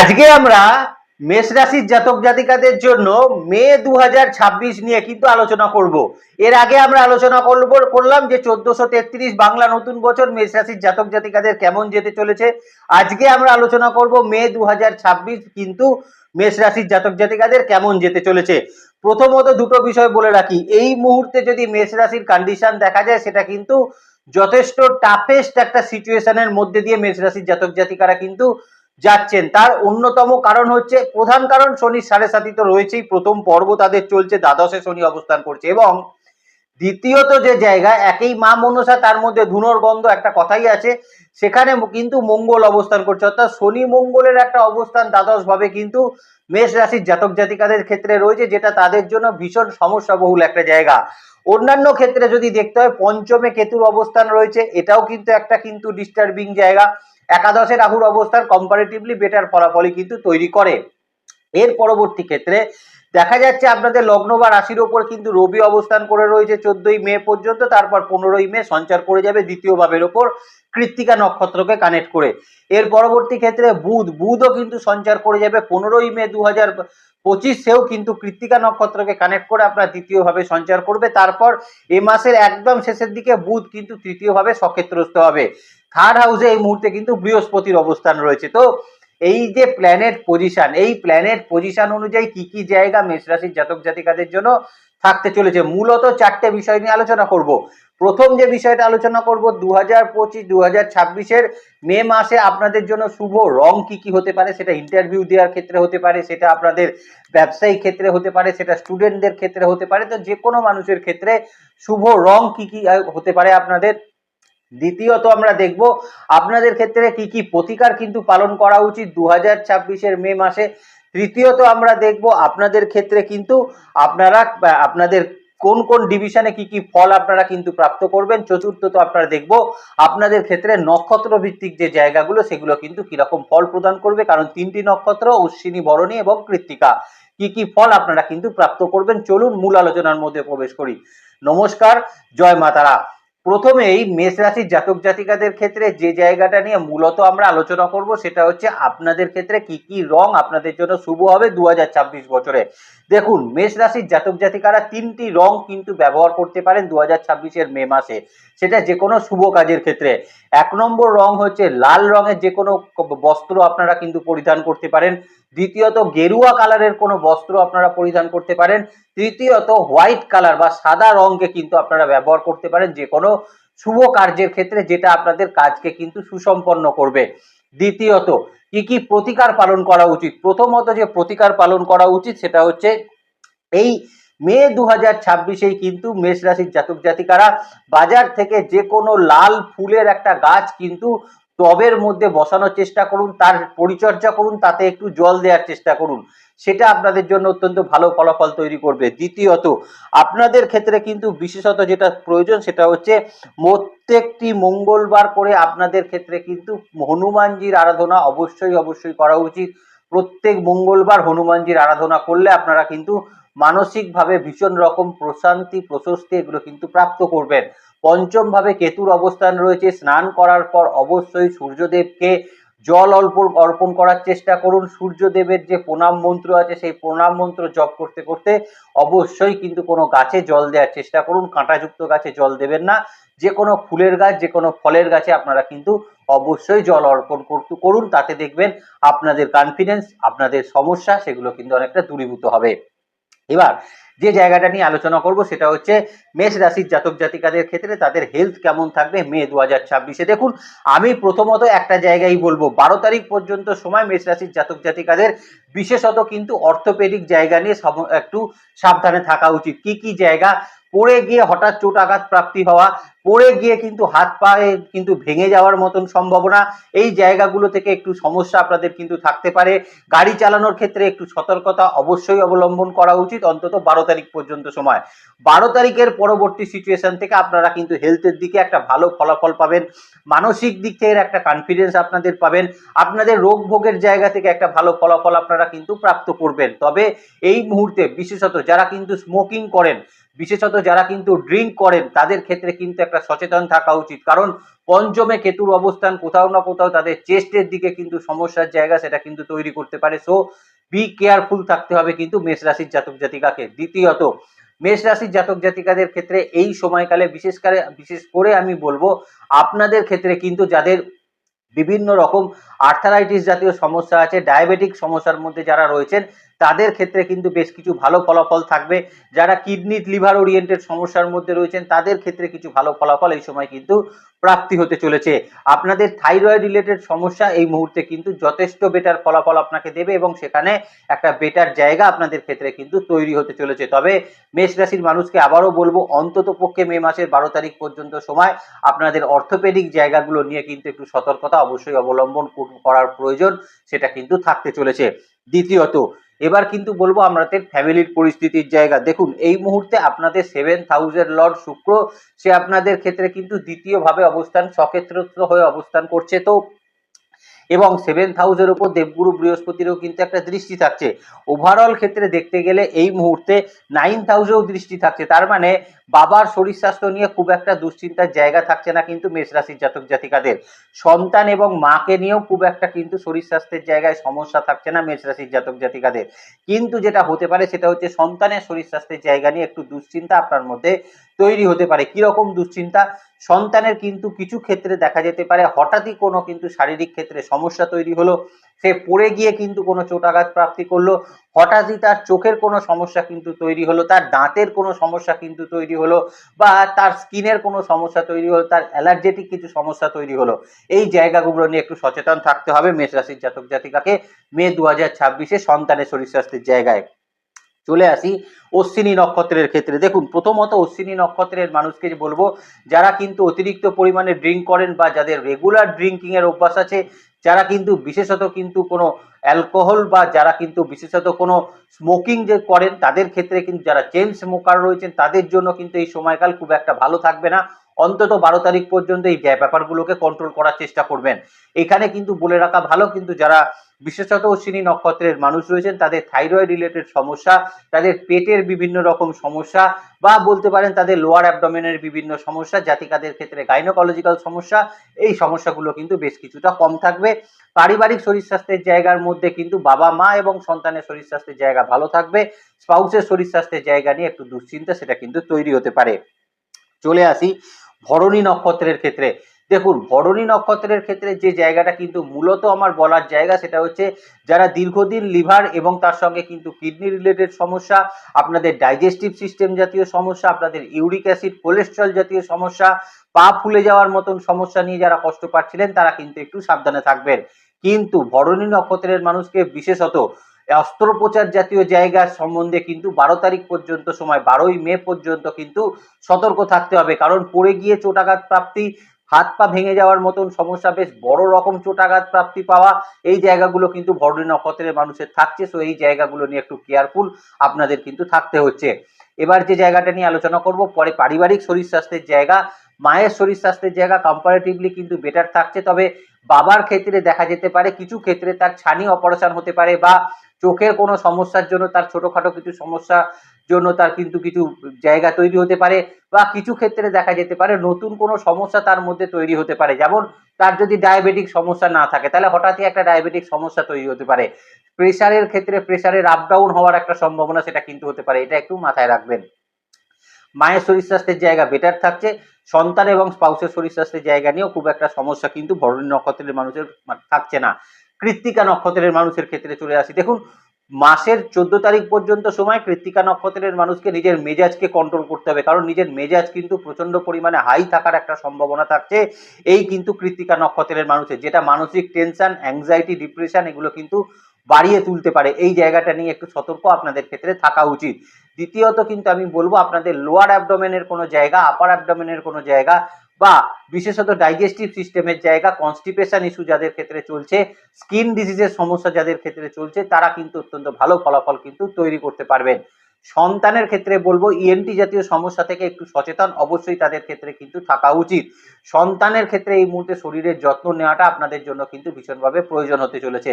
আজকে আমরা মেষ রাশির জাতক জাতিকাদের জন্য মে 2026 নিয়ে কিন্তু আলোচনা করব। এর আগে আমরা আলোচনা করলাম যে 1433 বাংলা নতুন বছর মেষ রাশির জাতক জাতিকাদের কেমন যেতে চলেছে। আজকে আমরা আলোচনা করব মে 2026 কিন্তু মেষ রাশির জাতক জাতিকাদের কেমন যেতে চলেছে। প্রথমত দুটো বিষয় বলে রাখি, এই মুহূর্তে যদি মেষ রাশির কন্ডিশন দেখা যায় সেটা কিন্তু যথেষ্ট টাফেস্ট একটা সিচুয়েশনের মধ্যে দিয়ে মেষ রাশির জাতক জাতিকারা কিন্তু যাচ্ছেন। তার অন্যতম কারণ হচ্ছে, প্রধান কারণ শনির 7.5 তো রয়েছেই, প্রথম পর্ব তাদের চলছে, দ্বাদশে শনি অবস্থান করছে, এবং দ্বিতীয়ত যে জায়গা একই মা মনসা তার মধ্যে ধুনোর গন্ধ একটা কথাই আছে, সেখানে কিন্তু মঙ্গল অবস্থান করছে, অর্থাৎ শনি মঙ্গলের একটা অবস্থান দ্বাদশ ভাবে কিন্তু মেষ রাশির জাতক জাতিকাদের ক্ষেত্রে রয়েছে, যেটা তাদের জন্য ভীষণ সমস্যা বহুল একটা জায়গা। অন্যান্য ক্ষেত্রে যদি দেখতে হয়, পঞ্চমে কেতুর অবস্থান রয়েছে, এটাও কিন্তু একটা কিন্তু ডিস্টার্বিং জায়গা। একাদশে রাহুর অবস্থান কম্পারেটিভলি বেটার ফলাফলই কিন্তু তৈরি করে। এর পরবর্তী ক্ষেত্রে দেখা যাচ্ছে আপনাদের লগ্ন বা রাশির ওপর কিন্তু রবি অবস্থান করে রয়েছে 14ই মে পর্যন্ত, তারপর 15ই মে সঞ্চার করে যাবে দ্বিতীয় ভাবের ওপর কৃত্তিকা নক্ষত্রকে কানেক্ট করে। এর পরবর্তী ক্ষেত্রে বুধও কিন্তু সঞ্চার করে যাবে 15ই মে 2025, সেও কিন্তু কৃত্তিকা নক্ষত্রকে কানেক্ট করে আপনার দ্বিতীয় ভাবে সঞ্চার করবে। তারপর এ মাসের একদম শেষের দিকে বুধ কিন্তু তৃতীয় ভাবে সক্ষেত্রস্থ হবে। থার্ড হাউসে এই মুহূর্তে কিন্তু বৃহস্পতির অবস্থান রয়েছে। তো এই যে প্ল্যানেট পজিশন, এই প্ল্যানেট পজিশন অনুযায়ী কি কি জায়গা মেষ রাশির জাতক জাতিকাদের জন্য থাকতে চলেছে, মূলত চারটে বিষয় নিয়ে আলোচনা করব। প্রথম যে বিষয়টা আলোচনা করব, 2025-2026 মে মাসে আপনাদের জন্য শুভ রং কি কি হতে পারে, সেটা ইন্টারভিউ দেওয়ার ক্ষেত্রে হতে পারে, সেটা আপনাদের ব্যবসায়িক ক্ষেত্রে হতে পারে, সেটা স্টুডেন্টদের ক্ষেত্রে হতে পারে, তো যে কোনো মানুষের ক্ষেত্রে শুভ রং কি কি হতে পারে আপনাদের। দ্বিতীয়ত আমরা দেখব আপনাদের ক্ষেত্রে কি কি প্রতিকার কিন্তু পালন করা উচিত 2026 মে মাসে। তৃতীয়ত আমরা দেখব আপনাদের ক্ষেত্রে কিন্তু আপনাদের কোন কোন ডিভিশনে কি কি ফল আপনারা কিন্তু প্রাপ্ত করবেন। চতুর্থত আপনারা দেখব আপনাদের ক্ষেত্রে নক্ষত্র ভিত্তিক যে জায়গাগুলো সেগুলো কিন্তু কিরকম ফল প্রদান করবে, কারণ তিনটি নক্ষত্র অশ্বিনী, ভরণী এবং কৃত্তিকা, কি কি ফল আপনারা কিন্তু প্রাপ্ত করবেন। চলুন মূল আলোচনার মধ্যে প্রবেশ করি। নমস্কার, জয় মা তারা। প্রথমেই মেষ রাশির জাতক জাতিকাদের ক্ষেত্রে যে জায়গাটা নিয়ে মূলত আমরা আলোচনা করব সেটা হচ্ছে আপনাদের ক্ষেত্রে কি কি রং আপনাদের জন্য শুভ হবে 2026 বছরে। দেখুন, মেষ রাশির জাতক জাতিকারা তিনটি রং কিন্তু ব্যবহার করতে পারেন 2026 মে মাসে, সেটা যে কোনো শুভ কাজের ক্ষেত্রে। এক নম্বর রং হচ্ছে লাল রঙের যে কোনো বস্ত্র আপনারা কিন্তু পরিধান করতে পারেন। দ্বিতীয়ত গেরুয়া কালারের কোনো বস্ত্র আপনারা পরিধান করতে পারেন। তৃতীয়ত হোয়াইট কালার বা সাদা রঙকে কিন্তু আপনারা ব্যবহার করতে পারেন যে কোনো শুভ কার্যের ক্ষেত্রে, যেটা আপনাদের কাজকে কিন্তু সুসম্পন্ন করবে। দ্বিতীয়ত কি কি প্রতিকার পালন করা উচিত, প্রথমত যে প্রতিকার পালন করা উচিত সেটা হচ্ছে এই মে 2026 কিন্তু মেষ রাশির জাতক জাতিকারা বাজার থেকে যে কোনো লাল ফুলের একটা গাছ কিন্তু টবের মধ্যে বসানোর চেষ্টা করুন, তার পরিচর্যা করুন, তাতে একটু জল দেওয়ার চেষ্টা করুন, সেটা আপনাদের জন্য অত্যন্ত ভালো ফলাফল তৈরি করবে। দ্বিতীয়ত আপনাদের ক্ষেত্রে কিন্তু বিশেষত যেটা প্রয়োজন সেটা হচ্ছে প্রত্যেকটি মঙ্গলবার করে আপনাদের ক্ষেত্রে কিন্তু হনুমানজির আরাধনা অবশ্যই করা উচিত। প্রত্যেক মঙ্গলবার হনুমানজির আরাধনা করলে আপনারা কিন্তু মানসিকভাবে ভীষণ রকম প্রশান্তি, প্রশস্তি এগুলো কিন্তু প্রাপ্ত করবেন। পঞ্চম ভাবে কেতুর অবস্থান রয়েছে, স্নান করার পর অবশ্যই সূর্যদেবকে জল অর্পণ করার চেষ্টা করুন। সূর্যদেবের যে প্রণাম মন্ত্র আছে সেই প্রণাম মন্ত্র জপ করতে করতে অবশ্যই কিন্তু কোনো গাছে জল দেওয়ার চেষ্টা করুন। কাঁটাযুক্ত গাছে জল দেবেন না, যে কোনো ফুলের গাছ, যে কোনো ফলের গাছে আপনারা কিন্তু অবশ্যই জল অর্পণ করুন, তাতে দেখবেন আপনাদের কনফিডেন্স, আপনাদের সমস্যা সেগুলো কিন্তু অনেকটা দূরীভূত হবে। এবার যে জায়গাটা নিয়ে আলোচনা করব সেটা হচ্ছে মেষ রাশির জাতক জাতিকাদের ক্ষেত্রে তাদের হেলথ কেমন থাকবে মে 2026-এ। দেখুন, আমি প্রথমত একটা জায়গায় বলবো, 12 তারিখ পর্যন্ত সময় মেষ রাশির জাতক জাতিকাদের বিশেষত কিন্তু অর্থোপেডিক জায়গা নিয়ে একটু সাবধানে থাকা উচিত। কি কি জায়গা, পড়ে গিয়ে হঠাৎ চোট আঘাত প্রাপ্তি হওয়া, পড়ে গিয়ে কিন্তু হাত পায়ে কিন্তু ভেঙে যাওয়ার মতন সম্ভাবনা, এই জায়গাগুলো থেকে একটু সমস্যা আপনাদের কিন্তু থাকতে পারে। গাড়ি চালানোর ক্ষেত্রে একটু সতর্কতা অবশ্যই অবলম্বন করা উচিত, অন্তত 12 তারিখ পর্যন্ত সময়। 12 তারিখের পরবর্তী সিচুয়েশন থেকে আপনারা কিন্তু হেলথের দিকে একটা ভালো ফলাফল পাবেন, মানসিক দিক থেকে একটা কনফিডেন্স আপনাদের পাবেন, আপনাদের রোগ ভোগের জায়গা থেকে একটা ভালো ফলাফল আপনারা কিন্তু প্রাপ্ত করবেন। তবে এই মুহূর্তে বিশেষত যারা কিন্তু স্মোকিং করেন, বিশেষত যারা কিন্তু ড্রিঙ্ক করেন তাদের ক্ষেত্রে কিন্তু একটা সচেতন থাকা উচিত, কারণ পঞ্চমে কেতুর অবস্থান কোথাও না কোথাও তাদের চেস্টের দিকে কিন্তু সমস্যার জায়গা সেটা কিন্তু তৈরি করতে পারে। সো বি কেয়ারফুল থাকতে হবে কিন্তু মেষ রাশির জাতক জাতিকাকে। দ্বিতীয়ত, মেষ রাশির জাতক জাতিকাদের ক্ষেত্রে এই সময়কালে বিশেষ করে আমি বলবো আপনাদের ক্ষেত্রে কিন্তু যাদের বিভিন্ন রকম আর্থারাইটিস জাতীয় সমস্যা আছে, ডায়াবেটিক সমস্যার মধ্যে যারা রয়েছেন তাদের ক্ষেত্রে কিন্তু বেশ কিছু ভালো ফলাফল থাকবে। যারা কিডনি লিভার ওরিয়েন্টেড সমস্যার মধ্যে রয়েছেন তাদের ক্ষেত্রে কিছু ভালো ফলাফল এই সময় কিন্তু প্রাপ্তি হতে চলেছে। আপনাদের থাইরয়েড রিলেটেড সমস্যা এই মুহূর্তে কিন্তু যথেষ্ট বেটার ফলাফল আপনাকে দেবে এবং সেখানে একটা বেটার জায়গা আপনাদের ক্ষেত্রে কিন্তু তৈরি হতে চলেছে। তবে মেষ রাশির মানুষকে আবারও বলবো অন্তত পক্ষে মে মাসের 12 তারিখ পর্যন্ত সময় আপনাদের অর্থোপেডিক জায়গাগুলো নিয়ে কিন্তু একটু সতর্কতা অবশ্যই অবলম্বন করার প্রয়োজন, সেটা কিন্তু থাকতে চলেছে। দ্বিতীয়ত, এবার কিন্তু বলবো আমাদের ফ্যামিলির পরিস্থিতির জায়গা। দেখুন এই মুহূর্তে আপনাদের 7th হাউসের লর্ড শুক্র সে আপনাদের ক্ষেত্রে কিন্তু দ্বিতীয় ভাবে অবস্থান সক্ষেত্রস্থ হয়ে অবস্থান করছে। তো এবং 7th হাউসের উপর দেবগুরু বৃহস্পতিরও কিন্তু একটা দৃষ্টি থাকছে। ওভারঅল ক্ষেত্রে দেখতে গেলে এই মুহূর্তে 9th হাউসেও দৃষ্টি থাকছে, তার মানে বাবার শরীর স্বাস্থ্য নিয়ে খুব একটা দুশ্চিন্তার জায়গা থাকছে না কিন্তু মেষ রাশির জাতক জাতিকাদের। সন্তান এবং মাকে নিয়েও খুব একটা কিন্তু শরীর স্বাস্থ্যের জায়গায় সমস্যা থাকছে না মেষ রাশির জাতক জাতিকাদের। কিন্তু যেটা হতে পারে সেটা হচ্ছে সন্তানের শরীর স্বাস্থ্যের জায়গা নিয়ে একটু দুশ্চিন্তা আপনার মধ্যে তৈরি হতে পারে। কিরকম দুশ্চিন্তা? সন্তানের কিন্তু কিছু ক্ষেত্রে দেখা যেতে পারে হঠাৎই কোনো কিন্তু শারীরিক ক্ষেত্রে সমস্যা তৈরি হলো, সে পড়ে গিয়ে কিন্তু কোনো চোটাঘাত প্রাপ্তি করলো, হঠাৎই তার চোখের কোনো সমস্যা কিন্তু তৈরি হলো, তার দাঁতের কোনো সমস্যা কিন্তু তৈরি হলো, বা তার স্কিনের কোনো সমস্যা তৈরি হলো, তার অ্যালার্জেটিক কিছু সমস্যা তৈরি হলো। এই জায়গাগুলো নিয়ে একটু সচেতন থাকতে হবে মেষ রাশির জাতক জাতিকাকে মে 2026-এ সন্তানের শরীর স্বাস্থ্যের জায়গায়। চলে আসি অশ্বিনী নক্ষত্রের ক্ষেত্রে। দেখুন প্রথমত অশ্বিনী নক্ষত্রের মানুষকে বলবো যারা কিন্তু অতিরিক্ত পরিমাণে ড্রিঙ্ক করেন বা যাদের রেগুলার ড্রিঙ্কিং এর অভ্যাস আছে, যারা কিন্তু বিশেষত কিন্তু কোনো অ্যালকোহল বা যারা কিন্তু বিশেষত কোনো স্মোকিং যে করেন তাদের ক্ষেত্রে কিন্তু যারা চেইন স্মোকার রয়েছেন তাদের জন্য কিন্তু এই সময়কাল খুব একটা ভালো থাকবে না। অন্তত 12 তারিখ পর্যন্ত এই ব্যাপারগুলোকে কন্ট্রোল করার চেষ্টা করবেন। এখানে কিন্তু বলে রাখা ভালো কিন্তু যারা বিশেষত অশ্বিনী নক্ষত্রের মানুষ রয়েছেন তাদের থাইরয়েড রিলেটেড সমস্যা, তাদের পেটের বিভিন্ন রকম সমস্যা, বা বলতে পারেন তাদের লোয়ার অ্যাবডোমেনের বিভিন্ন সমস্যা, জাতিকাদের ক্ষেত্রে গাইনোকোলজিক্যাল সমস্যা, এই সমস্যাগুলো কিন্তু বেশ কিছুটা কম থাকবে। পারিবারিক শরীর স্বাস্থ্যের জায়গার মধ্যে কিন্তু বাবা মা এবং সন্তানের শরীর স্বাস্থ্যের জায়গা ভালো থাকবে। স্পাউসের শরীর স্বাস্থ্যের জায়গা নিয়ে একটু দুশ্চিন্তা সেটা কিন্তু তৈরি হতে পারে। চলে আসি ভরণী নক্ষত্রের ক্ষেত্রে। দেখুন ভরণী নক্ষত্রের ক্ষেত্রে যে জায়গাটা কিন্তু মূলত আমার বলার জায়গা সেটা হচ্ছে যারা দীর্ঘদিন লিভার এবং তার সঙ্গে কিন্তু কিডনি রিলেটেড সমস্যা, আপনাদের ডাইজেস্টিভ সিস্টেম জাতীয় সমস্যা, আপনাদের ইউরিক অ্যাসিড কোলেস্ট্রল জাতীয় সমস্যা, পা ফুলে যাওয়ার মতন সমস্যা নিয়ে যারা কষ্ট পাচ্ছিলেন তারা কিন্তু একটু সাবধানে থাকবেন। কিন্তু ভরণী নক্ষত্রের মানুষকে বিশেষত অস্ত্রোপচার জাতীয় জায়গার সম্বন্ধে কিন্তু 12 তারিখ পর্যন্ত সময়, 12ই মে পর্যন্ত কিন্তু সতর্ক থাকতে হবে, কারণ পড়ে গিয়ে চোটাঘাত প্রাপ্তি, হাত পা ভেঙে যাওয়ার মতন সমস্যা, বেশ বড় রকম চোটাঘাত প্রাপ্তি পাওয়া, এই জায়গাগুলো কিন্তু ভরণী নক্ষত্রের মানুষের থাকছে। সো এই জায়গাগুলো নিয়ে একটু কেয়ারফুল আপনাদের কিন্তু থাকতে হচ্ছে। এবার যে জায়গাটা নিয়ে আলোচনা করব পরে, পারিবারিক শরীর স্বাস্থ্যের জায়গা। মায়ের শরীর স্বাস্থ্যের জায়গা কম্পারেটিভলি কিন্তু বেটার থাকছে, তবে বাবার ক্ষেত্রে দেখা যেতে পারে কিছু ক্ষেত্রে তার ছানি অপারেশন হতে পারে, বা চোখের কোনো সমস্যার জন্য তার ছোটখাটো কিছু সমস্যা জন্য তার কিন্তু কিছু জায়গা তৈরি হতে পারে, বা কিছু ক্ষেত্রে দেখা যেতে পারে নতুন কোনো সমস্যা তার মধ্যে তৈরি হতে পারে। যেমন তার যদি ডায়াবেটিক সমস্যা না থাকে তাহলে হঠাৎই একটা ডায়াবেটিক সমস্যা তৈরি হতে পারে। প্রেসারের ক্ষেত্রে প্রেসারের আপ ডাউন হওয়ার একটা সম্ভাবনা সেটা কিন্তু হতে পারে, এটা একটু মাথায় রাখবেন। মায়ের শরীর স্বাস্থ্যের জায়গা বেটার থাকছে, সন্তান এবং স্পাউসের শরীর স্বাস্থ্যের জায়গা নিয়েও খুব একটা সমস্যা কিন্তু ভরণী নক্ষত্রের মানুষের থাকছে না। কৃত্তিকা নক্ষত্রের মানুষের ক্ষেত্রে চলে আসি। দেখুন মাসের 14 তারিখ পর্যন্ত সময় কৃত্তিকা নক্ষত্রের মানুষকে নিজের মেজাজকে কন্ট্রোল করতে হবে, কারণ নিজের মেজাজ কিন্তু প্রচন্ড পরিমাণে হাই থাকার একটা সম্ভাবনা থাকছে এই কিন্তু কৃত্তিকা নক্ষত্রের মানুষের, যেটা মানসিক টেনশন, অ্যাংজাইটি, ডিপ্রেশন এগুলো কিন্তু বাড়িয়ে তুলতে পারে। এই জায়গাটা নিয়ে একটু সতর্ক আপনাদের ক্ষেত্রে থাকা উচিত। দ্বিতীয়ত কিন্তু আমি বলবো আপনাদের লোয়ার অ্যাবডোমেনের কোনো জায়গা, আপার অ্যাবডোমেনের কোনো জায়গা, বা বিশেষত ডাইজেস্টিভ সিস্টেমের জায়গা, কনস্টিপেশন ইস্যু যাদের ক্ষেত্রে চলছে, স্কিন ডিজিজের সমস্যা যাদের ক্ষেত্রে চলছে, তারা কিন্তু অত্যন্ত ভালো ফলাফল কিন্তু তৈরি করতে পারবেন। সন্তানের ক্ষেত্রে বলবো ইএনটি জাতীয় সমস্যা থেকে একটু সচেতন অবশ্যই তাদের ক্ষেত্রে কিন্তু থাকা উচিত। সন্তানের ক্ষেত্রে এই মুহূর্তে শরীরের যত্ন নেওয়াটা আপনাদের জন্য কিন্তু ভীষণভাবে প্রয়োজন হতে চলেছে।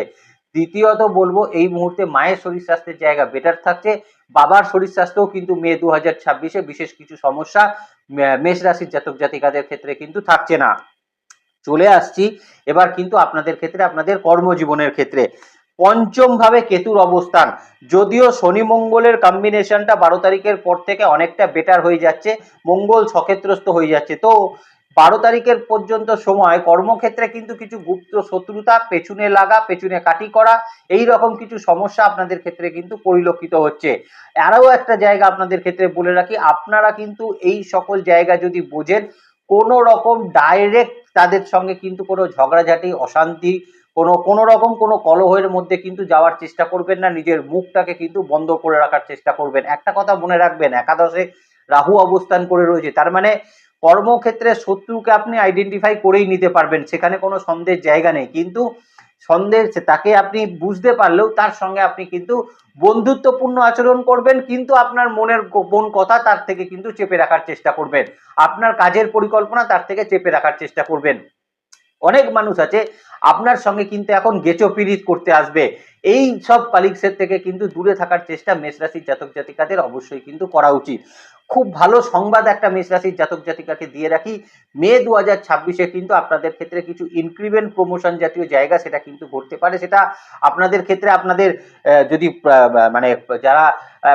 দ্বিতীয়ত বলবো এই মুহূর্তে মায়ের শরীর স্বাস্থ্যের জায়গা বেটার থাকছে, বাবার শরীর স্বাস্থ্যও কিন্তু মে 2026-এ বিশেষ কিছু সমস্যা মেষ রাশির জাতক জাতিকাদের ক্ষেত্রে কিন্তু থাকছে না। চলে আসছি এবার কিন্তু আপনাদের ক্ষেত্রে আপনাদের কর্মজীবনের ক্ষেত্রে। পঞ্চম ভাবে কেতুর অবস্থান, যদিও শনি মঙ্গলের কম্বিনেশনটা 12 তারিখের পর থেকে অনেকটা বেটার হয়ে যাচ্ছে, মঙ্গল সক্ষেত্রস্থ হয়ে যাচ্ছে, তো 12 তারিখের পর্যন্ত সময় কর্মক্ষেত্রে কিন্তু কিছু গুপ্ত শত্রুতা, পেছনে লাগা, পেছনে কাটি করা, এই রকম কিছু সমস্যা আপনাদের ক্ষেত্রে কিন্তু পরিলক্ষিত হচ্ছে। আরও একটা জায়গা আপনাদের ক্ষেত্রে বলে রাখি, আপনারা কিন্তু এই সকল জায়গা যদি বোঝেন, কোনো রকম ডাইরেক্ট তাদের সঙ্গে কিন্তু কোনো ঝগড়াঝাটি, অশান্তি, কোনো রকম কোনো কলহের মধ্যে কিন্তু যাওয়ার চেষ্টা করবেন না, নিজের মুখটাকে কিন্তু বন্ধ করে রাখার চেষ্টা করবেন। একটা কথা মনে রাখবেন, একাদশে রাহু অবস্থান করে রয়েছে, তার মানে কর্মক্ষেত্রে শত্রুকে আপনি আইডেন্টিফাই করেই নিতে পারবেন, সেখানে কোনো সন্দেহের জায়গা নেই, কিন্তু সন্দেহ তাকে আপনি বুঝতে পারলেও তার সঙ্গে আপনি কিন্তু বন্ধুত্বপূর্ণ আচরণ করবেন, কিন্তু আপনার মনের গোপন কথা তার থেকে কিন্তু চেপে রাখার চেষ্টা করবেন, আপনার কাজের পরিকল্পনা তার থেকে চেপে রাখার চেষ্টা করবেন। অনেক মানুষ আছে আপনার সঙ্গে কিন্তু এখন গেচো পিরিত করতে আসবে, এই সব কালিগসের থেকে কিন্তু দূরে থাকার চেষ্টা মেষ রাশির জাতক জাতিকাদের অবশ্যই কিন্তু করা উচিত। খুব ভালো সংবাদ একটা মেষ রাশির জাতক জাতিকাকে দিয়ে রাখি, মে 2026-এ কিন্তু আপনাদের ক্ষেত্রে কিছু ইনক্রিমেন্ট প্রমোশন জাতীয় জায়গা সেটা কিন্তু ঘটতে পারে, সেটা আপনাদের ক্ষেত্রে আপনাদের যদি মানে যারা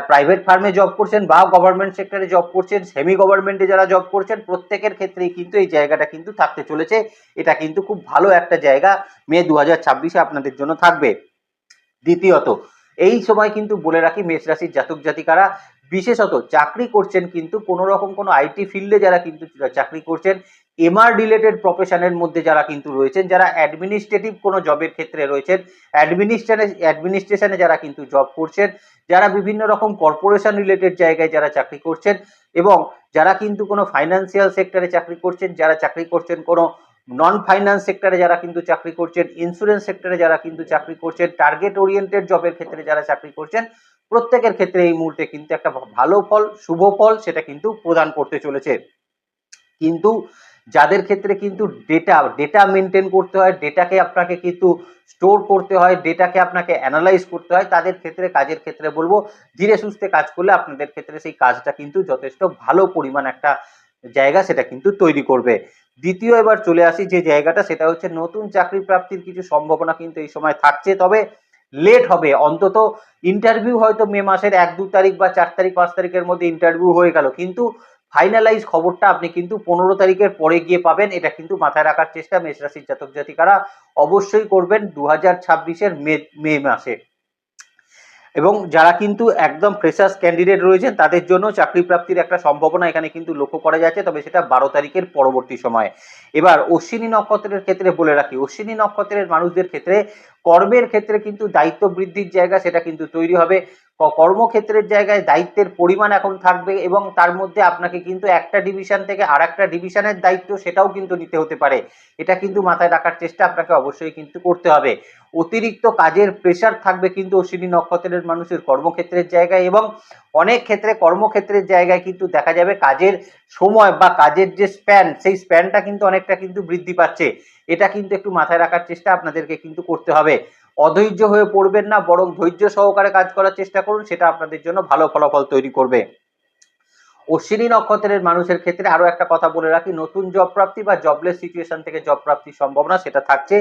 প্রাইভেট ফার্মে জব করছেন বা গভর্নমেন্ট সেক্টরে জব করছেন, সেমি গভর্নমেন্টে যারা জব করছেন, প্রত্যেকের ক্ষেত্রেই কিন্তু এই জায়গাটা কিন্তু থাকতে চলেছে, এটা কিন্তু খুব ভালো একটা জায়গা মে 2026-এ আপনাদের জন্য থাকবে। দ্বিতীয়ত এই সময় কিন্তু বলে রাখি মেষ রাশির জাতক জাতিকারা বিশেষত চাকরি করছেন, কিন্তু কোনো রকম কোনো আইটি ফিল্ডে যারা কিন্তু চাকরি করছেন, এমআর রিলেটেড প্রফেশনের মধ্যে যারা কিন্তু রয়েছেন, যারা অ্যাডমিনিস্ট্রেটিভ কোনো জবের ক্ষেত্রে রয়েছেন, অ্যাডমিনিস্ট্রেশনে যারা কিন্তু জব করছেন, যারা বিভিন্ন রকম কর্পোরেশন রিলেটেড জায়গায় যারা চাকরি করছেন, এবং যারা কিন্তু কোনো ফাইন্যান্সিয়াল সেক্টরে চাকরি করছেন, যারা চাকরি করছেন কোনো নন ফাইন্যান্স সেক্টরে যারা কিন্তু চাকরি করছেন, ইন্স্যুরেন্স সেক্টরে যারা কিন্তু চাকরি করছেন, টার্গেট ওরিয়েন্টেড জবের ক্ষেত্রে যারা চাকরি করছেন, প্রত্যেকের ক্ষেত্রে এই মুহূর্তে কিন্তু একটা ভালো ফল, শুভ ফল সেটা কিন্তু প্রদান করতে চলেছে। কিন্তু যাদের ক্ষেত্রে কিন্তু ডেটা মেনটেন করতে হয়, ডেটাকে আপনাকে কিন্তু স্টোর করতে হয়, ডেটাকে আপনাকে অ্যানালাইজ করতে হয়, তাদের ক্ষেত্রে কাজের ক্ষেত্রে বলবো ধীরে সুস্থে কাজ করলে আপনাদের ক্ষেত্রে সেই কাজটা কিন্তু যথেষ্ট ভালো পরিমাণ একটা জায়গা সেটা কিন্তু তৈরি করবে। দ্বিতীয় এবার চলে আসি যে জায়গাটা, সেটা হচ্ছে নতুন চাকরি প্রাপ্তির কিছু সম্ভাবনা কিন্তু এই সময় থাকছে, তবে লেট হবে। অন্তত ইন্টারভিউ হয়তো মে মাসের 1-2 তারিখ বা 4 তারিখ 5 তারিখের মধ্যে ইন্টারভিউ হয়ে গেল, কিন্তু ফাইনালাইজ খবরটা আপনি কিন্তু 15 তারিখের পরে গিয়ে পাবেন, এটা কিন্তু মাথায় রাখার চেষ্টা মেষ রাশির জাতক জাতিকারা অবশ্যই করবেন 2026-এর মে মাসে। এবং যারা কিন্তু একদম ফ্রেশার্স ক্যান্ডিডেট রয়েছেন তাদের জন্য চাকরি প্রাপ্তির একটা সম্ভাবনা এখানে কিন্তু লক্ষ্য করা যাচ্ছে, তবে সেটা 12 তারিখের পরবর্তী সময়ে। এবার অশ্বিনী নক্ষত্রের ক্ষেত্রে বলে রাখি, অশ্বিনী নক্ষত্রের মানুষদের ক্ষেত্রে কর্মের ক্ষেত্রে কিন্তু দায়িত্ব বৃদ্ধির জায়গা সেটা কিন্তু তৈরি হবে, কর্মক্ষেত্রের জায়গায় দায়িত্বের পরিমাণ এখন থাকবে, এবং তার মধ্যে আপনাকে কিন্তু একটা ডিভিশন থেকে আর একটা ডিভিশনের দায়িত্ব সেটাও কিন্তু নিতে হতে পারে, এটা কিন্তু মাথায় রাখার চেষ্টা আপনাকে অবশ্যই কিন্তু করতে হবে। অতিরিক্ত কাজের প্রেশার থাকবে কিন্তু অশ্বিনী নক্ষত্রের মানুষের কর্মক্ষেত্রের জায়গায়, এবং অনেক ক্ষেত্রে কর্মক্ষেত্রের জায়গায় কিন্তু দেখা যাবে কাজের সময় বা কাজের যে স্প্যান, সেই স্প্যানটা কিন্তু অনেকটা কিন্তু বৃদ্ধি পাচ্ছে, এটা কিন্তু একটু মাথায় রাখার চেষ্টা আপনাদেরকে কিন্তু করতে হবে। অধৈর্য হয়ে পড়বেন না, বরং ধৈর্য সহকারে কাজ করার চেষ্টা করুন, সেটা আপনাদের জন্য ভালো ফলাফল তৈরি করবে। অশ্বিনী নক্ষত্রের মানুষের ক্ষেত্রে আরো একটা কথা বলে রাখি, নতুন জব প্রাপ্তি বা জবলেস সিচুয়েশন থেকে জব প্রাপ্তির সম্ভাবনা সেটা থাকছে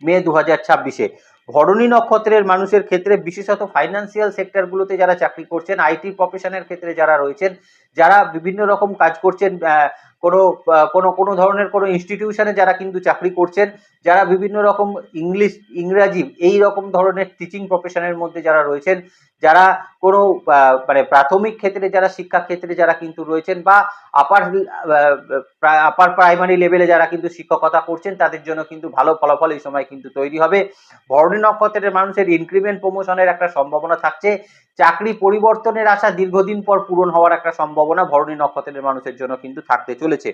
মে 2026-এ। ভরণী নক্ষত্রের মানুষের ক্ষেত্রে বিশেষত ফাইন্যান্সিয়াল সেক্টরগুলোতে যারা চাকরি করছেন, আইটি প্রফেশনের ক্ষেত্রে যারা রয়েছেন, যারা বিভিন্ন রকম কাজ করছেন, কোনো কোনো কোনো ধরনের কোনো ইনস্টিটিউশনে যারা কিন্তু চাকরি করছেন, যারা বিভিন্ন রকম ইংরাজি এই রকম ধরনের টিচিং প্রফেশনের মধ্যে যারা রয়েছেন, যারা কোনো মানে প্রাথমিক ক্ষেত্রে যারা শিক্ষা ক্ষেত্রে যারা কিন্তু রয়েছেন, বা আপার প্রাইমারি লেভেলে যারা কিন্তু শিক্ষকতা করছেন, তাদের জন্য কিন্তু ভালো ফলাফল এই সময় কিন্তু তৈরি হবে। ভরণী নক্ষত্রের মানুষের ইনক্রিমেন্ট প্রমোশনের একটা সম্ভাবনা থাকছে, চাকরি পরিবর্তনের আশা দীর্ঘদিন পর পূরণ হওয়ার একটা সম্ভাবনা ভরণী নক্ষত্রের মানুষের জন্য কিন্তু থাকতে চলেছে।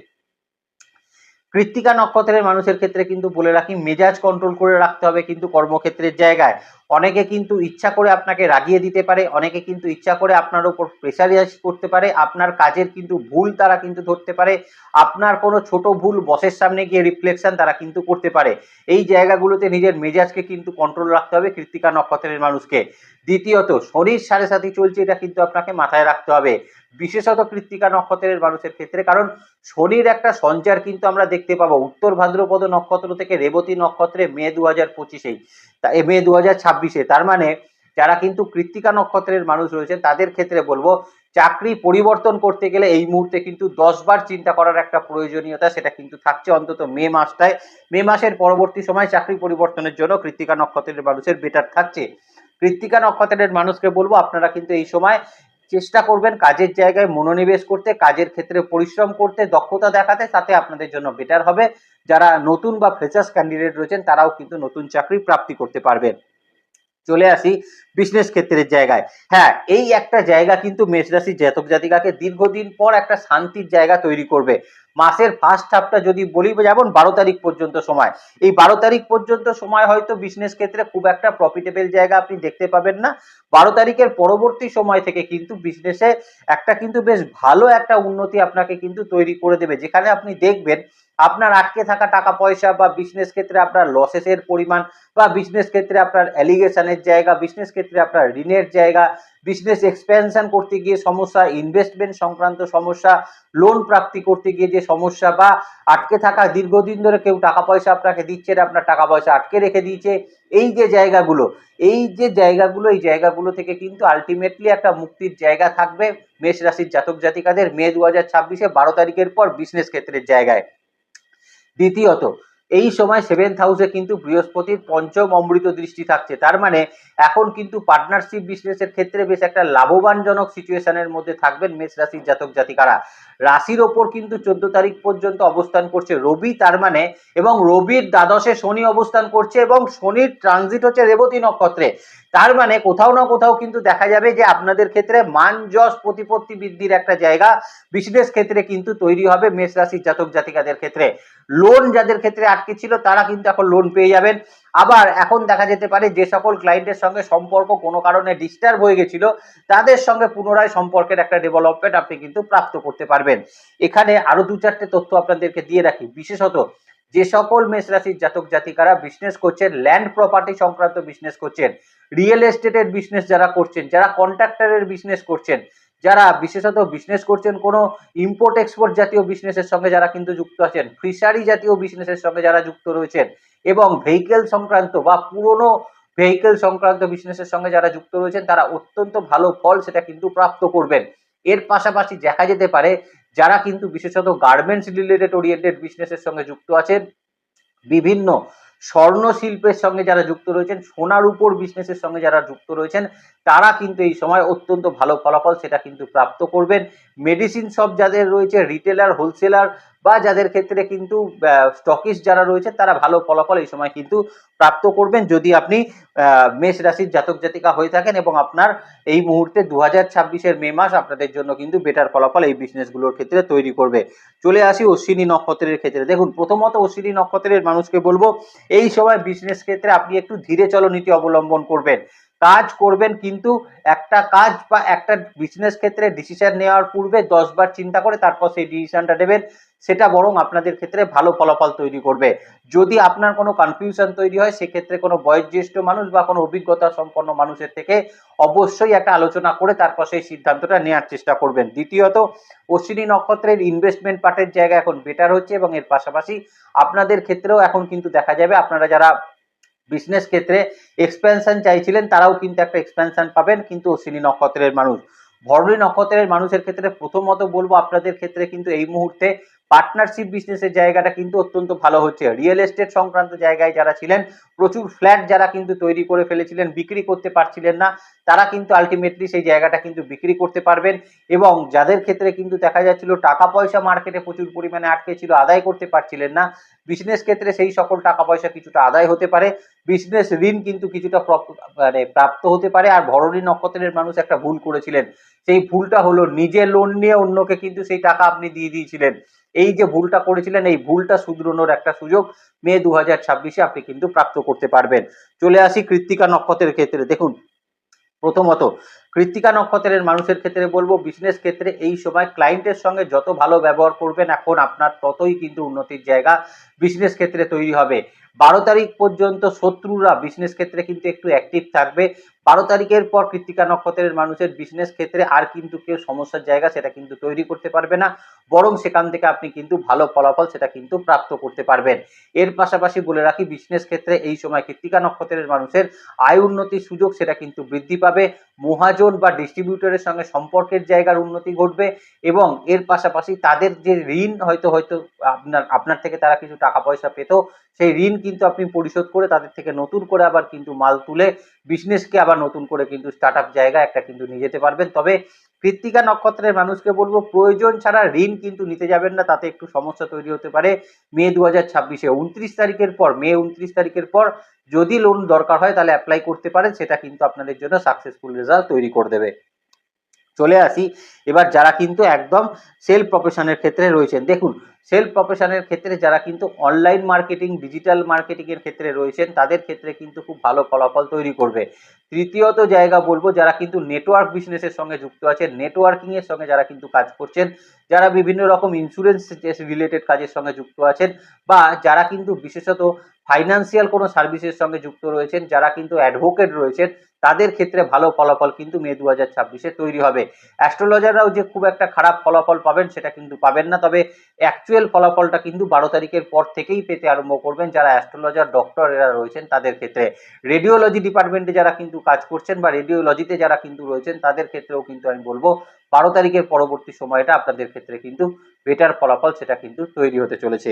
কৃত্তিকা নক্ষত্রের মানুষের ক্ষেত্রে কিন্তু বলে রাখি মেজাজ কন্ট্রোল করে রাখতে হবে কিন্তু কর্মক্ষেত্রের জায়গায়, অনেকে কিন্তু ইচ্ছা করে আপনাকে রাগিয়ে দিতে পারে, অনেকে কিন্তু ইচ্ছা করে আপনার উপর প্রেশারাইজ করতে পারে, আপনার কাজের কিন্তু ভুল তারা কিন্তু ধরতে পারে, আপনার কোনো ছোট ভুল বসের সামনে গিয়ে রিফ্লেকশন তারা কিন্তু করতে পারে। এই জায়গাগুলোতে নিজের মেজাজকে কিন্তু কন্ট্রোল রাখতে হবে কৃত্তিকা নক্ষত্রের মানুষকে। দ্বিতীয়ত, শনির 7.5 চলছে, এটা কিন্তু আপনাকে মাথায় রাখতে হবে, বিশেষত কৃত্তিকা নক্ষত্রের মানুষের ক্ষেত্রে। কারণ শনির একটা সঞ্চার কিন্তু আমরা দেখতে পাবো উত্তর ভাদ্রপদ নক্ষত্র থেকে রেবতী নক্ষত্রে মে 2025-এই, মে 2026-এ। তার মানে যারা কিন্তু কৃত্তিকা নক্ষত্রের মানুষ রয়েছে তাদের ক্ষেত্রে বলবো, চাকরি পরিবর্তন করতে গেলে এই মুহূর্তে কিন্তু 10 বার চিন্তা করার একটা প্রয়োজনীয়তা সেটা কিন্তু থাকছে, অন্তত মে মাসটায়। মে মাসের পরবর্তী সময় চাকরি পরিবর্তনের জন্য কৃত্তিকা নক্ষত্রের মানুষের বেটার থাকছে। কৃত্তিকা নক্ষত্রের মানুষকে বলবো, আপনারা কিন্তু এই সময় চেষ্টা করবেন কাজের জায়গায় মনোনিবেশ করতে, কাজের ক্ষেত্রে পরিশ্রম করতে, দক্ষতা দেখাতে, তাতে আপনাদের জন্য বেটার হবে। যারা নতুন বা ফ্রেশার্স ক্যান্ডিডেট রয়েছেন তারাও কিন্তু নতুন চাকরি প্রাপ্তি করতে পারবেন। চলে আসি বিজনেস ক্ষেত্রের জায়গায়। হ্যাঁ, এই একটা জায়গা কিন্তু মেষ রাশির জাতক জাতিকাকে দীর্ঘদিন পর একটা শান্তির জায়গা তৈরি করবে। মাসের ফার্স্ট হাফটা যদি বলি, যেমন 12 তারিখ পর্যন্ত সময়, এই 12 তারিখ পর্যন্ত সময় হয়তো বিজনেস ক্ষেত্রে খুব একটা প্রফিটেবল জায়গা আপনি দেখতে পাবেন না। 12 তারিখের পরবর্তী সময় থেকে কিন্তু বিজনেসে একটা কিন্তু বেশ ভালো একটা উন্নতি আপনাকে কিন্তু তৈরি করে দেবে, যেখানে আপনি দেখবেন আপনার আটকে থাকা টাকা পয়সা বা বিজনেস ক্ষেত্রে আপনার লসেসের পরিমাণ বা বিজনেস ক্ষেত্রে আপনার অ্যালিগেশনের জায়গা, বিজনেস ক্ষেত্রে আপনার ঋণের জায়গা, বিজনেস এক্সপেনশন করতে গিয়ে সমস্যা, ইনভেস্টমেন্ট সংক্রান্ত সমস্যা, লোন প্রাপ্তি করতে গিয়ে যে সমস্যা, বা আটকে থাকা দীর্ঘদিন ধরে কেউ টাকা পয়সা আপনাকে দিচ্ছে না, আপনার টাকা পয়সা আটকে রেখে দিয়েছে, এই যে জায়গাগুলো, এই জায়গাগুলো থেকে কিন্তু আলটিমেটলি একটা মুক্তির জায়গা থাকবে মেষ রাশির জাতক জাতিকাদের মে 2026-এ 12 তারিখের পর বিজনেস ক্ষেত্রের জায়গায়। দ্বিতীয়ত, এই সময় 7th হাউসে কিন্তু বৃহস্পতির পঞ্চম অমৃত দৃষ্টি থাকছে। তার মানে এখন কিন্তু পার্টনারশিপ বিজনেসের ক্ষেত্রে বেশ একটা লাভবানজনক সিচুয়েশনের মধ্যে থাকবেন মেষ রাশির জাতক জাতিকারা। রাশির ওপর কিন্তু 14 তারিখ পর্যন্ত অবস্থান করছে রবি, তার মানে, এবং রবির দ্বাদশে শনি অবস্থান করছে, এবং শনির ট্রানজিট হচ্ছে রেবতী নক্ষত্রে। তার মানে কোথাও না কোথাও কিন্তু দেখা যাবে যে আপনাদের ক্ষেত্রে মান যশ প্রতিপত্তি বৃদ্ধির একটা জায়গা বিজনেস ক্ষেত্রে কিন্তু তৈরি হবে মেষ রাশির জাতক জাতিকাদের ক্ষেত্রে। লোন যাদের ক্ষেত্রে আটকে ছিল তারা কিন্তু এখন লোন পেয়ে যাবেন। আবার এখন দেখা যেতে পারে যে সকল ক্লায়েন্টের সঙ্গে সম্পর্ক কোনো কারণে ডিস্টার্ব হয়ে গেছিল, তাদের সঙ্গে পুনরায় সম্পর্কের একটা ডেভেলপমেন্ট আপনি কিন্তু প্রাপ্ত করতে পারবেন। এখানে আরো 2-4টে তথ্য আপনাদেরকে দিয়ে রাখি, বিশেষত যে সকল মেষ রাশির জাতক জাতিকারা বিজনেস করছেন, ল্যান্ড প্রপার্টি সংক্রান্ত বিজনেস করছেন, রিয়েল এস্টেটের বিজনেস যারা করছেন, যারা কন্ট্রাক্টরের বিজনেস করছেন, যারা বিশেষত বিজনেস করছেন কোনো ইম্পোর্ট এক্সপোর্ট জাতীয় বিজনেসের সঙ্গে যারা কিন্তু যুক্ত আছেন, ফিশারি জাতীয় বিজনেসের সঙ্গে যারা যুক্ত রয়েছেন, এবং ভেহিকেল সংক্রান্ত বা পুরনো ভেহিকেল সংক্রান্ত বিজনেসের সঙ্গে যারা যুক্ত রয়েছেন, তারা অত্যন্ত ভালো ফল সেটা কিন্তু প্রাপ্ত করবেন। এর পাশাপাশি দেখা যেতে পারে যারা কিন্তু বিশেষত গার্মেন্টস রিলেটেড ওরিয়েন্টেড বিজনেসের সঙ্গে যুক্ত আছেন, বিভিন্ন স্বর্ণ শিল্পের সঙ্গে যারা যুক্ত রয়েছেন, সোনার উপর বিজনেসের সঙ্গে যারা যুক্ত রয়েছেন, তারা কিন্তু এই সময় অত্যন্ত ভালো ফলাফল সেটা কিন্তু প্রাপ্ত করবেন। মেডিসিন শপ যাদের রয়েছে, রিটেলার, হোলসেলার, বা যাদের ক্ষেত্রে কিন্তু স্টকিস্ট যারা রয়েছে, তারা ভালো ফলাফল এই সময় কিন্তু প্রাপ্ত করবেন, যদি আপনি মেষ রাশির জাতক জাতিকা হয়ে থাকেন, এবং আপনার এই মুহূর্তে 2026-এর মে মাস আপনাদের জন্য কিন্তু বেটার ফলাফল এই বিজনেসগুলোর ক্ষেত্রে তৈরি করবে। চলে আসি অশ্বিনী নক্ষত্রের ক্ষেত্রে। দেখুন, প্রথমত অশ্বিনী নক্ষত্রের মানুষকে বলবো, এই সময় বিজনেস ক্ষেত্রে আপনি একটু ধীরে চলো নীতি অবলম্বন করবেন। কাজ করবেন, কিন্তু একটা কাজ বা একটা বিজনেস ক্ষেত্রে ডিসিশন নেওয়ার পূর্বে 10 বার চিন্তা করে তারপর সেই ডিসিশনটা নেবেন, সেটা বরং আপনাদের ক্ষেত্রে ভালো ফলাফল তৈরি করবে। যদি আপনার কোনো কনফিউশন তৈরি হয়, সেক্ষেত্রে কোনো বয়োজ্যেষ্ঠ মানুষ বা কোনো অভিজ্ঞতা সম্পন্ন মানুষের থেকে অবশ্যই একটা আলোচনা করে তারপর সেই সিদ্ধান্তটা নেওয়ার চেষ্টা করবেন। দ্বিতীয়ত, অশ্বিনী নক্ষত্রের ইনভেস্টমেন্ট পার্টের জায়গা এখন বেটার হচ্ছে, এবং এর পাশাপাশি আপনাদের ক্ষেত্রেও এখন কিন্তু দেখা যাবে আপনারা যারা বিজনেস ক্ষেত্রে এক্সপেনশন চাইছিলেন তারাও কিন্তু একটা এক্সপেনশন পাবেন, কিন্তু অশ্বিনী নক্ষত্রের মানুষ। ভরণী নক্ষত্রের মানুষের ক্ষেত্রে প্রথমত বলবো, আপনাদের ক্ষেত্রে কিন্তু এই মুহূর্তে পার্টনারশিপ বিজনেসের জায়গাটা কিন্তু অত্যন্ত ভালো হচ্ছে। রিয়েল এস্টেট সংক্রান্ত জায়গায় যারা ছিলেন, প্রচুর ফ্ল্যাট যারা কিন্তু তৈরি করে ফেলেছিলেন, বিক্রি করতে পারছিলেন না, তারা কিন্তু আলটিমেটলি সেই জায়গাটা কিন্তু বিক্রি করতে পারবেন। এবং যাদের ক্ষেত্রে কিন্তু দেখা যাচ্ছিল টাকা পয়সা মার্কেটে প্রচুর পরিমাণে আটকে ছিল, আদায় করতে পারছিলেন না, বিজনেস ক্ষেত্রে সেই সকল টাকা পয়সা কিছুটা আদায় হতে পারে, বিজনেস ঋণ কিন্তু কিছুটা প্রাপ্ত হতে পারে। আর ভরণী নক্ষত্রের মানুষ একটা ভুল করেছিলেন, সেই ভুলটা হলো নিজে লোন নিয়ে অন্যকে কিন্তু সেই টাকা আপনি দিয়ে দিয়েছিলেন। এই যে ভুলটা করেছিলেন এই ভুলটা শুধরানোর একটা সুযোগ মে 2026-এ আপনি কিন্তু প্রাপ্ত করতে পারবেন। চলে আসি কৃত্তিকা নক্ষত্রের ক্ষেত্রে। দেখুন, প্রথমত কৃত্তিকা নক্ষত্রের মানুষের ক্ষেত্রে বলবো বিজনেস ক্ষেত্রে এই সময় ক্লায়েন্টের সঙ্গে যত ভালো ব্যবহার করবেন এখন আপনার ততই কিন্তু উন্নতির জায়গা বিজনেস ক্ষেত্রে তৈরি হবে। 12 তারিখ পর্যন্ত শত্রুরা বিজনেস ক্ষেত্রে কিন্তু একটু অ্যাক্টিভ থাকবে। 12 তারিখের পর কৃত্তিকা নক্ষত্রের মানুষের বিজনেস ক্ষেত্রে আর কিন্তু কেউ সমস্যার জায়গা সেটা কিন্তু তৈরি করতে পারবে না, বরং সেখান থেকে আপনি কিন্তু ভালো ফলাফল সেটা কিন্তু প্রাপ্ত করতে পারবেন। এর পাশাপাশি বলে রাখি বিজনেস ক্ষেত্রে এই সময় কৃত্তিকা নক্ষত্রের মানুষের আয় উন্নতির সুযোগ সেটা কিন্তু বৃদ্ধি পাবে। মহাজন বা ডিস্ট্রিবিউটরের সঙ্গে সম্পর্কের জায়গার উন্নতি ঘটবে এবং এর পাশাপাশি তাদের যে ঋণ হয়তো আপনার থেকে তারা কিছু টাকা পয়সা পেত, সেই ঋণ কিন্তু আপনি পরিশোধ করে তাদের থেকে নতুন করে আবার কিন্তু মাল তুলে বিজনেসকে আবার নতুন করে কিন্তু স্টার্ট আপ জায়গা একটা কিন্তু নিয়ে যেতে পারবেন। তবে কৃত্তিকা নক্ষত্রের মানুষকে বলবো প্রয়োজন ছাড়া ঋণ কিন্তু নিতে যাবেন না, তাতে একটু সমস্যা তৈরি হতে পারে। মে 2026-এ 29 তারিখের পর মে 29 তারিখের পর যদি লোন দরকার হয় তাহলে অ্যাপ্লাই করতে পারেন, সেটা কিন্তু আপনাদের জন্য সাকসেসফুল রেজাল্ট তৈরি করে দেবে। চলে আসি এবার যারা কিন্তু একদম সেলফ প্রফেশনের ক্ষেত্রে রয়েছেন। দেখুন, সেলফ প্রফেশনের ক্ষেত্রে যারা কিন্তু অনলাইন মার্কেটিং ডিজিটাল মার্কেটিং এর ক্ষেত্রে রয়েছেন তাদের ক্ষেত্রে কিন্তু খুব ভালো ফলাফল তৈরি করবে। তৃতীয়ত জায়গা বলবো যারা কিন্তু নেটওয়ার্ক বিজনেসের সঙ্গে যুক্ত আছেন, নেটওয়ার্কিং এর সঙ্গে যারা কিন্তু কাজ করছেন, যারা বিভিন্ন রকম ইন্স্যুরেন্স রিলেটেড কাজের সঙ্গে যুক্ত আছেন, বা যারা কিন্তু বিশেষত ফাইন্যান্সিয়াল কোনো সার্ভিসের সঙ্গে যুক্ত রয়েছেন, যারা কিন্তু অ্যাডভোকেট রয়েছেন, তাদের ক্ষেত্রে ভালো ফলাফল কিন্তু মে 2026-এ তৈরি হবে। অ্যাস্ট্রোলজাররাও যে খুব একটা খারাপ ফলাফল পাবেন সেটা কিন্তু পাবেন না, তবে অ্যাকচুয়াল ফলাফলটা কিন্তু 12 তারিখের পর থেকেই পেতে আরম্ভ করবেন যারা অ্যাস্ট্রোলজার ডক্টর এরা রয়েছেন তাদের ক্ষেত্রে। রেডিওলজি ডিপার্টমেন্টে যারা কিন্তু কাজ করছেন বা রেডিওলজিতে যারা কিন্তু রয়েছেন তাদের ক্ষেত্রেও কিন্তু আমি বলবো 12 তারিখের পরবর্তী সময়টা আপনাদের ক্ষেত্রে কিন্তু বেটার ফলাফল সেটা কিন্তু তৈরি হতে চলেছে।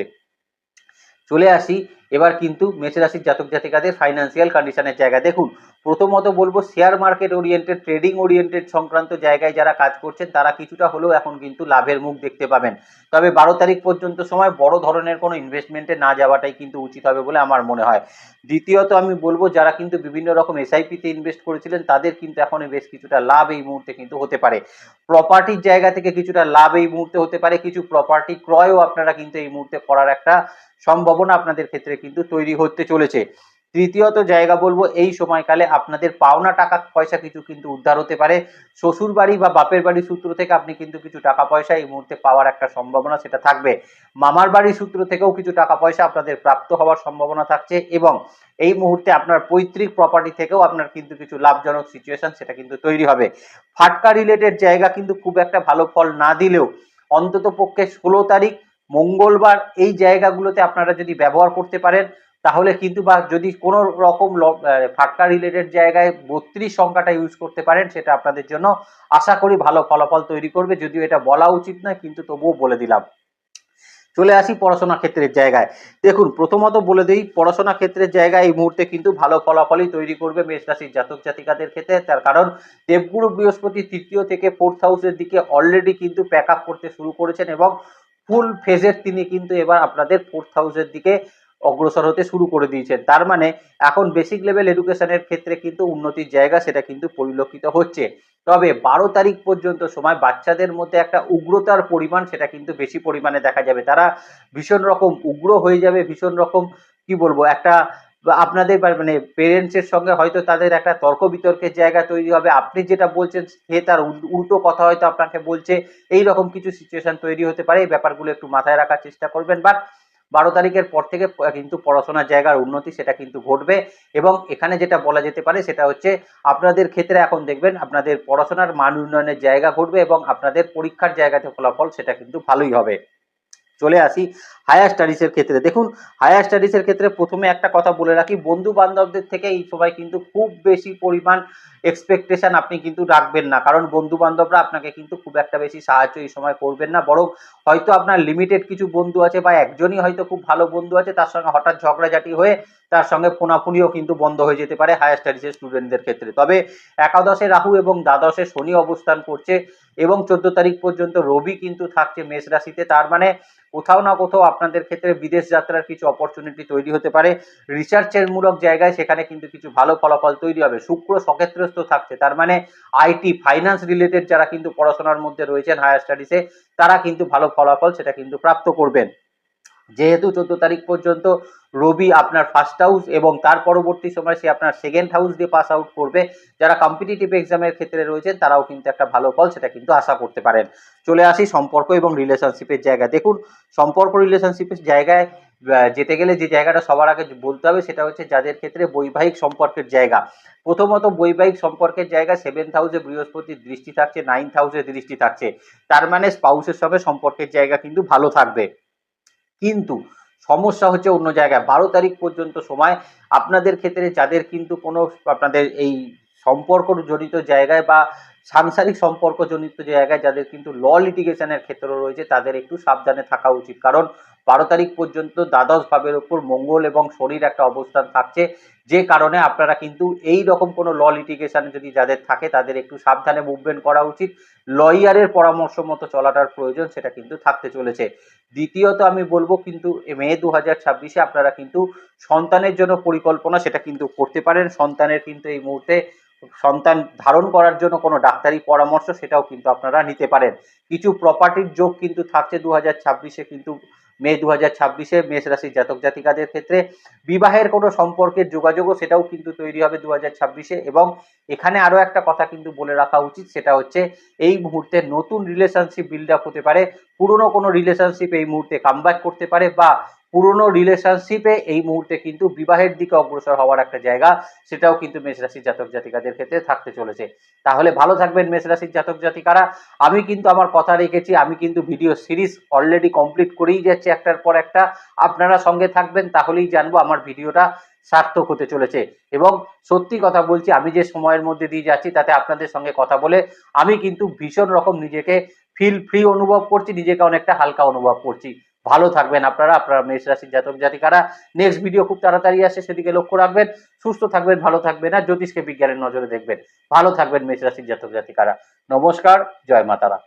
চলে আসি এবার কিন্তু মেষ রাশির জাতক জাতিকাদের ফাইন্যান্সিয়াল কন্ডিশনের জায়গা। দেখুন, প্রথমত বলবো share market oriented trading oriented সংক্রান্ত জায়গায় যারা কাজ করছেন তারা কিছুটা হলেও এখন কিন্তু লাভের মুখ দেখতে পাবেন। তবে 12 তারিখ পর্যন্ত সময় বড় ধরনের কোনো ইনভেস্টমেন্টে না যাওয়াটাই কিন্তু উচিত হবে বলে আমার মনে হয়। দ্বিতীয়ত আমি বলবো যারা কিন্তু বিভিন্ন রকম এসআইপিতে ইনভেস্ট করেছিলেন তাদের কিন্তু এখন বেশ কিছুটা লাভ এই মুহূর্তে কিন্তু হতে পারে। প্রপার্টির জায়গা থেকে কিছুটা লাভ এই মুহূর্তে হতে পারে, কিছু প্রপার্টি ক্রয়ও আপনারা কিন্তু এই মুহূর্তে করার একটা সম্ভাবনা আপনাদের ক্ষেত্রে কিন্তু তৈরি হতে চলেছে। তৃতীয়ত জায়গা বলবো এই সময়কালে আপনাদের পাওনা টাকা পয়সা কিছু কিন্তু উদ্ধার হতে পারে। শ্বশুর বাড়ি বা বাপের বাড়ির সূত্র থেকে আপনি কিন্তু কিছু টাকা পয়সা এই মুহূর্তে পাওয়ার একটা সম্ভাবনা সেটা থাকবে। মামার বাড়ির সূত্র থেকেও কিছু টাকা পয়সা আপনাদের প্রাপ্ত হওয়ার সম্ভাবনা থাকছে এবং এই মুহূর্তে আপনার পৈতৃক প্রপার্টি থেকেও আপনার কিন্তু কিছু লাভজনক সিচুয়েশন সেটা কিন্তু তৈরি হবে। ফাটকা রিলেটেড জায়গা কিন্তু খুব একটা ভালো ফল না দিলেও অন্তত পক্ষে 16 তারিখ মঙ্গলবার এই জায়গাগুলোতে আপনারা যদি ব্যবহার করতে পারেন তাহলে কিন্তু, বা যদি কোনো রকম ফাটকা রিলেটেড জায়গায় 32 সংখ্যাটা ইউজ করতে পারেন সেটা আপনাদের জন্য আশা করি ভালো ফলাফল তৈরি করবে। যদিও এটা বলা উচিত নয় কিন্তু তবুও বলে দিলাম। চলে আসি পড়াশোনা ক্ষেত্রের জায়গায়। দেখুন, প্রথমত বলে দিই পড়াশোনা ক্ষেত্রের জায়গায় এই মুহূর্তে কিন্তু ভালো ফলাফলই তৈরি করবে মেষ রাশির জাতক জাতিকাদের ক্ষেত্রে। তার কারণ দেবগুরু বৃহস্পতি তৃতীয় থেকে 4th হাউসের দিকে অলরেডি কিন্তু প্যাক আপ করতে শুরু করেছেন এবং ফুল ফেজের তিনি কিন্তু এবার আপনাদের 4th হাউসের দিকে অগ্রসর হতে শুরু করে দিয়েছেন। তার মানে এখন বেসিক লেভেল এডুকেশনের ক্ষেত্রে কিন্তু উন্নতির জায়গা সেটা কিন্তু পরিলক্ষিত হচ্ছে। তবে 12 তারিখ পর্যন্ত সময় বাচ্চাদের মধ্যে একটা উগ্রতার পরিমাণ সেটা কিন্তু বেশি পরিমাণে দেখা যাবে। তারা ভীষণ রকম উগ্র হয়ে যাবে, ভীষণ রকম কি বলবো একটা আপনাদের মানে পেরেন্টসের সঙ্গে হয়তো তাদের একটা তর্ক বিতর্কের জায়গা তৈরি হবে। আপনি যেটা বলছেন সে তার উল্টো কথা হয়তো আপনাকে বলছে, এই রকম কিছু সিচুয়েশন তৈরি হতে পারে। এই ব্যাপারগুলো একটু মাথায় রাখার চেষ্টা করবেন। বাট 12 তারিখের পর থেকে কিন্তু পড়াশোনার জায়গার উন্নতি সেটা কিন্তু ঘটবে এবং এখানে যেটা বলা যেতে পারে সেটা হচ্ছে আপনাদের ক্ষেত্রে এখন দেখবেন আপনাদের পড়াশোনার মান উন্নয়নের জায়গা ঘটবে এবং আপনাদের পরীক্ষার জায়গাতে ফলাফল সেটা কিন্তু ভালোই হবে। চলে আসি হায়ার স্টাডিজের ক্ষেত্রে। দেখুন, হায়ার স্টাডিজের ক্ষেত্রে প্রথমে একটা কথা বলে রাখি, বন্ধু বান্ধবদের থেকে এই সময় কিন্তু খুব বেশি পরিমাণ এক্সপেকটেশন আপনি কিন্তু রাখবেন না, কারণ বন্ধু বান্ধবরা আপনাকে কিন্তু খুব একটা বেশি সাহায্য এই সময় করবেন না। বরং হয়তো আপনার লিমিটেড কিছু বন্ধু আছে বা একজনই হয়তো খুব ভালো বন্ধু আছে, তার সঙ্গে হঠাৎ ঝগড়াঝাটি হয়ে তার সঙ্গে ফোনাফুনিও কিন্তু বন্ধ হয়ে যেতে পারে হায়ার স্টাডিজের স্টুডেন্টদের ক্ষেত্রে। তবে একাদশে রাহু এবং দ্বাদশে শনি অবস্থান করছে এবং 14 তারিখ পর্যন্ত রবি কিন্তু থাকছে মেষ রাশিতে। তার মানে কোথাও না কোথাও আপনাদের ক্ষেত্রে বিদেশ যাত্রার কিছু অপরচুনিটি তৈরি হতে পারে। রিসার্চের মূলক জায়গায় সেখানে কিন্তু কিছু ভালো ফলাফল তৈরি হবে। শুক্র সক্ষেত্রস্থ থাকছে, তার মানে আইটি ফাইন্যান্স রিলেটেড যারা কিন্তু পড়াশোনার মধ্যে রয়েছেন হায়ার স্টাডিজে, তারা কিন্তু ভালো ফলাফল সেটা কিন্তু প্রাপ্ত করবেন। যেহেতু 14 তারিখ পর্যন্ত রবি আপনার ফার্স্ট হাউস এবং তার পরবর্তী সময় সে আপনার সেকেন্ড হাউস দিয়ে পাস আউট করবে, যারা কম্পিটিটিভ এক্সামের ক্ষেত্রে রয়েছেন তারাও কিন্তু একটা ভালো ফল সেটা কিন্তু আশা করতে পারেন। চলে আসি সম্পর্ক এবং রিলেশনশিপের জায়গায়। দেখুন, সম্পর্ক রিলেশনশিপের জায়গায় যেতে গেলে যে জায়গাটা সবার আগে বলতে হবে সেটা হচ্ছে যাদের ক্ষেত্রে বৈবাহিক সম্পর্কের জায়গা। প্রথমত বৈবাহিক সম্পর্কের জায়গা 7th হাউসে বৃহস্পতির দৃষ্টি থাকছে, 9th হাউসে দৃষ্টি থাকছে, তার মানে স্পাউসের সঙ্গে সম্পর্কের জায়গা কিন্তু ভালো থাকবে। কিন্তু সমস্যা হচ্ছে অন্য জায়গায়। 12 তারিখ পর্যন্ত সময় আপনাদের ক্ষেত্রে যাদের কিন্তু কোনো আপনাদের এই সম্পর্ক জনিত জায়গায় বা সাংসারিক সম্পর্ক জনিত জায়গায় যাদের কিন্তু ল লিটিগেশনের ক্ষেত্র রয়েছে তাদের একটু সাবধানে থাকা উচিত। কারণ 12 তারিখ পর্যন্ত দ্বাদশ ভাবের ওপর মঙ্গল এবং শনির একটা অবস্থান থাকছে, যে কারণে আপনারা কিন্তু এই রকম কোনো ল লিটিগেশন যদি যাদের থাকে তাদের একটু সাবধানে মুভমেন্ট করা উচিত। লয়ারের পরামর্শ মতো চলাটার প্রয়োজন সেটা কিন্তু থাকতে চলেছে। দ্বিতীয়ত আমি বলবো কিন্তু মে 2026-এ আপনারা কিন্তু সন্তানের জন্য পরিকল্পনা সেটা কিন্তু করতে পারেন। সন্তানের কিন্তু এই মুহূর্তে সন্তান ধারণ করার জন্য কোনো ডাক্তারি পরামর্শ সেটাও কিন্তু আপনারা নিতে পারেন। কিছু প্রপার্টির যোগ কিন্তু থাকছে 2026-এ, কিন্তু মে 2026-এ মেষ রাশির জাতক জাতিকাদের ক্ষেত্রে বিবাহের কোনো সম্পর্কের যোগাযোগও সেটাও কিন্তু তৈরি হবে 2026-এ। এবং এখানে আরও একটা কথা কিন্তু বলে রাখা উচিত, সেটা হচ্ছে এই মুহূর্তে নতুন রিলেশনশিপ বিল্ড আপ হতে পারে, পুরনো কোনো রিলেশনশিপ এই মুহূর্তে কামব্যাক করতে পারে, বা পুরনো রিলেশনশিপে এই মুহূর্তে কিন্তু বিবাহের দিকে অগ্রসর হওয়ার একটা জায়গা সেটাও কিন্তু মেষ রাশির জাতক জাতিকাদের ক্ষেত্রে থাকতে চলেছে। তাহলে ভালো থাকবেন মেষ রাশির জাতক জাতিকারা। আমি কিন্তু আমার কথা রেখেছি, আমি কিন্তু ভিডিও সিরিজ অলরেডি কমপ্লিট করেই যাচ্ছি একটার পর একটা। আপনারা সঙ্গে থাকবেন, তাহলেই জানবো আমার ভিডিওটা সার্থক হতে চলেছে। এবং সত্যি কথা বলছি, আমি যে সময়ের মধ্যে দিয়ে যাচ্ছি তাতে আপনাদের সঙ্গে কথা বলে আমি কিন্তু ভীষণ রকম নিজেকে ফিল ফ্রি অনুভব করছি, নিজেকে অনেকটা হালকা অনুভব করছি। ভালো থাকবেন আপনারা মেষ রাশির জাতক জাতিকারা। নেক্সট ভিডিও খুব তাড়াতাড়ি আসে, সেদিকে লক্ষ্য রাখবেন। সুস্থ থাকবেন, ভালো থাকবেন, আর জ্যোতিষকে বিজ্ঞানের নজরে দেখবেন। ভালো থাকবেন মেষ রাশির জাতক জাতিকারা। নমস্কার, জয় মাতারা।